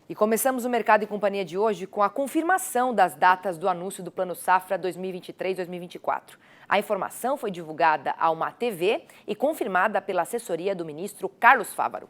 E começamos o Mercado e Companhia de hoje com a confirmação das datas do anúncio do Plano Safra 2023-2024. A informação foi divulgada a uma TV e confirmada pela assessoria do ministro Carlos Fávaro.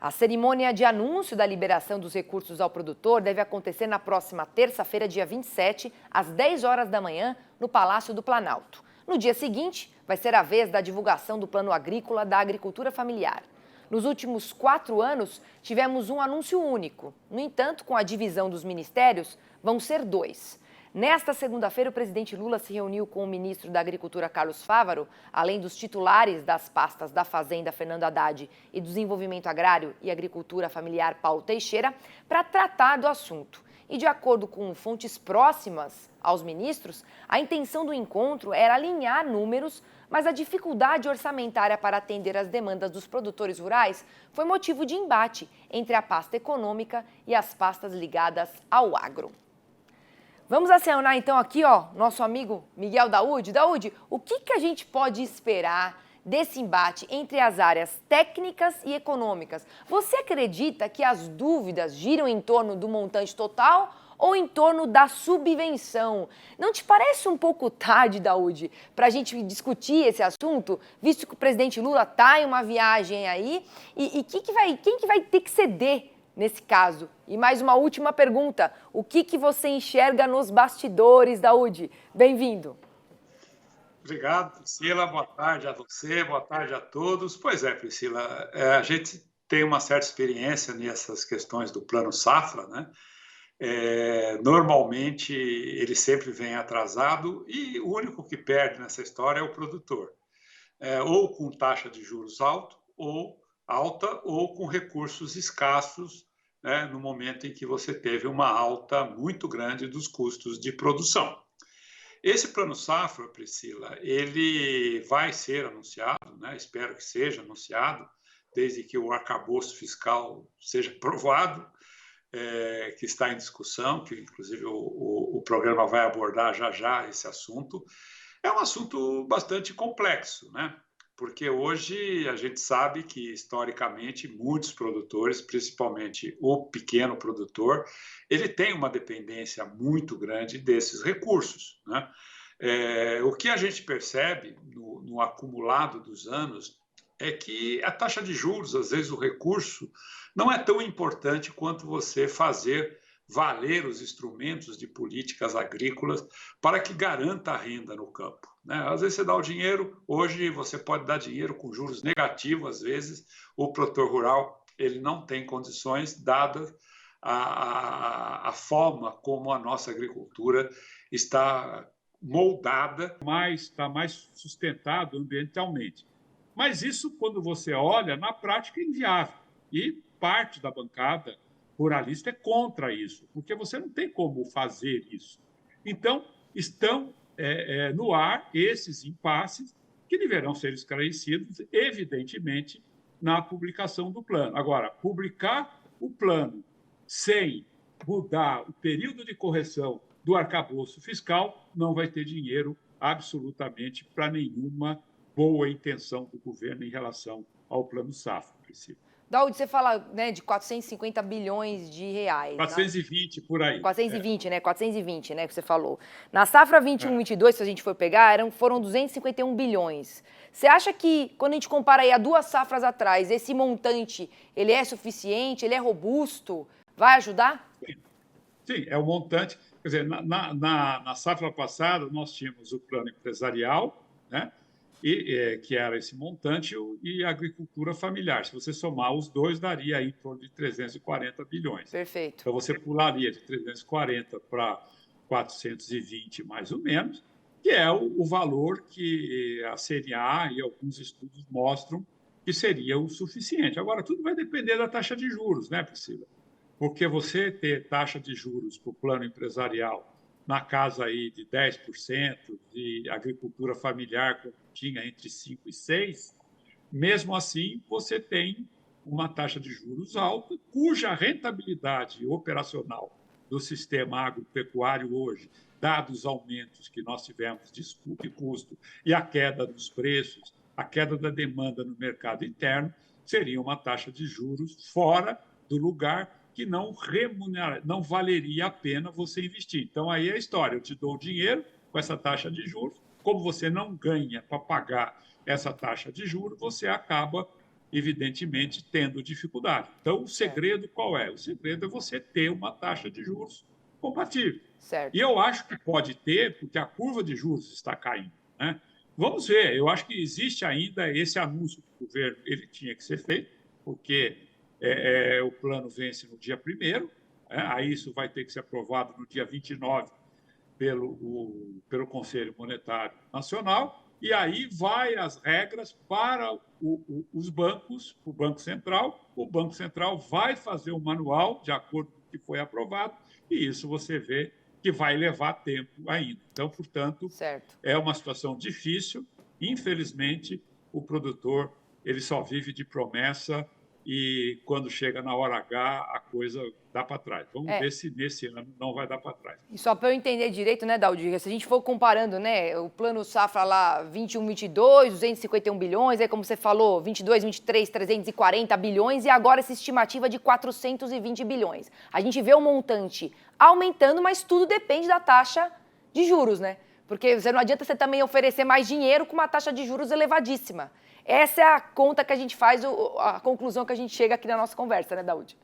A cerimônia de anúncio da liberação dos recursos ao produtor deve acontecer na próxima terça-feira, dia 27, às 10 horas da manhã, no Palácio do Planalto. No dia seguinte, vai ser a vez da divulgação do Plano Agrícola da Agricultura Familiar. Nos últimos 4 anos, tivemos um anúncio único. No entanto, com a divisão dos ministérios, vão ser 2. Nesta segunda-feira, o presidente Lula se reuniu com o ministro da Agricultura, Carlos Fávaro, além dos titulares das pastas da Fazenda, Fernando Haddad, e do Desenvolvimento Agrário e Agricultura Familiar, Paulo Teixeira, para tratar do assunto. E, de acordo com fontes próximas aos ministros, a intenção do encontro era alinhar números, mas a dificuldade orçamentária para atender às demandas dos produtores rurais foi motivo de embate entre a pasta econômica e as pastas ligadas ao agro. Vamos acionar então aqui, nosso amigo Miguel Daúde. Daúde, o que a gente pode esperar desse embate entre as áreas técnicas e econômicas? Você acredita que as dúvidas giram em torno do montante total ou em torno da subvenção? Não te parece um pouco tarde, Daúde, para a gente discutir esse assunto, visto que o presidente Lula está em uma viagem aí? E quem que vai ter que ceder nesse caso? E mais uma última pergunta, o que você enxerga nos bastidores, Daúde? Bem-vindo. Obrigado, Priscila. Boa tarde a você, boa tarde a todos. Pois é, Priscila, a gente tem uma certa experiência nessas questões do Plano Safra, né? Normalmente ele sempre vem atrasado e o único que perde nessa história é o produtor. Ou com taxa de juros alta ou com recursos escassos, né, no momento em que você teve uma alta muito grande dos custos de produção. Esse Plano Safra, Priscila, ele vai ser anunciado, né, espero que seja anunciado, desde que o arcabouço fiscal seja aprovado, que está em discussão, que inclusive o programa vai abordar já esse assunto. É um assunto bastante complexo, né? Porque hoje a gente sabe que, historicamente, muitos produtores, principalmente o pequeno produtor, ele tem uma dependência muito grande desses recursos, né? O que a gente percebe no acumulado dos anos é que a taxa de juros, às vezes o recurso, não é tão importante quanto você fazer valer os instrumentos de políticas agrícolas para que garanta a renda no campo, né? Às vezes você dá o dinheiro, hoje você pode dar dinheiro com juros negativos, às vezes o produtor rural ele não tem condições, dada a forma como a nossa agricultura está moldada, está mais sustentado ambientalmente. Mas isso, quando você olha, na prática é inviável. E parte da bancada ruralista é contra isso, porque você não tem como fazer isso. Então, estão no ar esses impasses que deverão ser esclarecidos, evidentemente, na publicação do plano. Agora, publicar o plano sem mudar o período de correção do arcabouço fiscal não vai ter dinheiro absolutamente para nenhuma boa intenção do governo em relação ao Plano Safra, Priscila. Daúde, você fala, né, de 450 bilhões de reais. 420, por aí. 420, né? 420, né, que você falou. Na safra 21-22, se a gente for pegar, foram 251 bilhões. Você acha que, quando a gente compara aí a 2 safras atrás, esse montante, ele é suficiente, ele é robusto? Vai ajudar? Sim, é o montante. Quer dizer, na safra passada, nós tínhamos o plano empresarial, né? Que era esse montante, e a agricultura familiar. Se você somar os dois, daria aí em torno de 340 bilhões. Perfeito. Então, você pularia de 340 para 420, mais ou menos, que é o valor que a CNA e alguns estudos mostram que seria o suficiente. Agora, tudo vai depender da taxa de juros, né, Priscila? Porque você ter taxa de juros para o plano empresarial na casa aí de 10%, de agricultura familiar que tinha entre 5% e 6%, mesmo assim você tem uma taxa de juros alta, cuja rentabilidade operacional do sistema agropecuário hoje, dados os aumentos que nós tivemos de custo e a queda dos preços a queda da demanda no mercado interno seria uma taxa de juros fora do lugar que não valeria a pena você investir. Então, aí é a história, eu te dou o dinheiro com essa taxa de juros, como você não ganha para pagar essa taxa de juros, você acaba, evidentemente, tendo dificuldade. Então, o segredo qual é? O segredo é você ter uma taxa de juros compatível. Certo. E eu acho que pode ter, porque a curva de juros está caindo, né? Vamos ver, eu acho que existe ainda esse anúncio do governo, ele tinha que ser feito, porque o plano vence no dia 1º, aí isso vai ter que ser aprovado no dia 29 pelo Conselho Monetário Nacional, e aí vai as regras para os bancos, o Banco Central vai fazer um manual de acordo com o que foi aprovado, e isso você vê que vai levar tempo ainda. Então, portanto, certo. é uma situação difícil. Infelizmente, o produtor ele só vive de promessa e, quando chega na hora H, a coisa dá para trás. Vamos ver se nesse ano não vai dar para trás. E só para eu entender direito, né, Daldir, se a gente for comparando, né, o plano safra lá 21, 22, 251 bilhões, aí como você falou, 22, 23, 340 bilhões e agora essa estimativa de 420 bilhões. A gente vê o montante aumentando, mas tudo depende da taxa de juros, né? Porque não adianta você também oferecer mais dinheiro com uma taxa de juros elevadíssima. Essa é a conta que a gente faz, a conclusão que a gente chega aqui na nossa conversa, né, Daúde?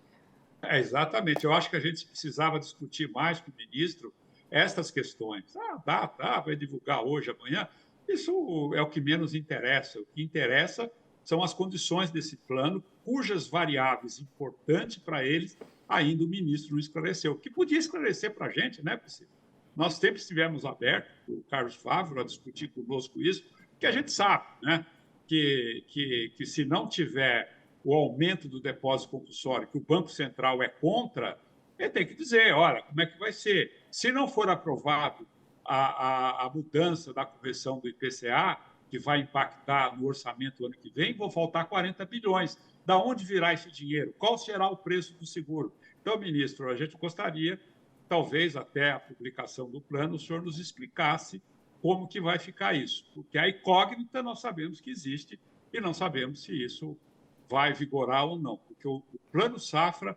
Exatamente. Eu acho que a gente precisava discutir mais com o ministro estas questões. Vai divulgar hoje, amanhã. Isso é o que menos interessa. O que interessa são as condições desse plano, cujas variáveis importantes para eles ainda o ministro não esclareceu. O que podia esclarecer para a gente, né, Priscila? Nós sempre estivemos abertos, o Carlos Fávaro, a discutir conosco isso, que a gente sabe, né, que se não tiver o aumento do depósito compulsório, que o Banco Central é contra, ele tem que dizer, olha, como é que vai ser? Se não for aprovado a mudança da correção do IPCA, que vai impactar no orçamento do ano que vem, vão faltar 40 bilhões. Da onde virá esse dinheiro? Qual será o preço do seguro? Então, ministro, a gente gostaria, talvez até a publicação do plano, o senhor nos explicasse como que vai ficar isso. Porque a incógnita nós sabemos que existe e não sabemos se isso vai vigorar ou não. Porque o plano safra,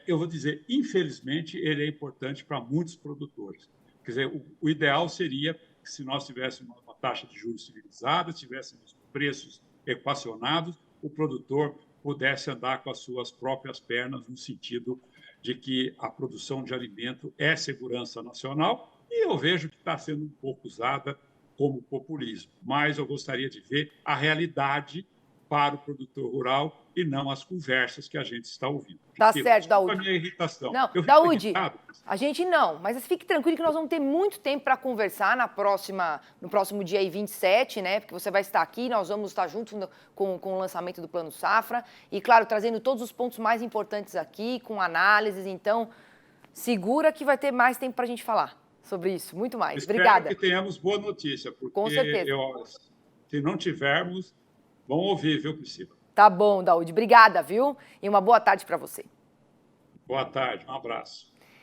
eu vou dizer, infelizmente, ele é importante para muitos produtores. Quer dizer, o ideal seria que, se nós tivéssemos uma taxa de juros civilizada, tivéssemos preços equacionados, o produtor pudesse andar com as suas próprias pernas, no sentido de que a produção de alimento é segurança nacional, e eu vejo que está sendo um pouco usada como populismo. Mas eu gostaria de ver a realidade para o produtor rural e não as conversas que a gente está ouvindo. Tá certo, Daúde. A minha irritação. Não, Daúde, a gente não, mas fique tranquilo que nós vamos ter muito tempo para conversar no próximo dia aí 27, né? Porque você vai estar aqui, nós vamos estar juntos com o lançamento do Plano Safra e, claro, trazendo todos os pontos mais importantes aqui, com análises. Então, segura que vai ter mais tempo para a gente falar sobre isso, muito mais. Obrigada. Espero que tenhamos boa notícia, porque com certeza. Se não tivermos, vamos ouvir, viu, Priscila? Tá bom, Daúde. Obrigada, viu? E uma boa tarde para você. Boa tarde, um abraço.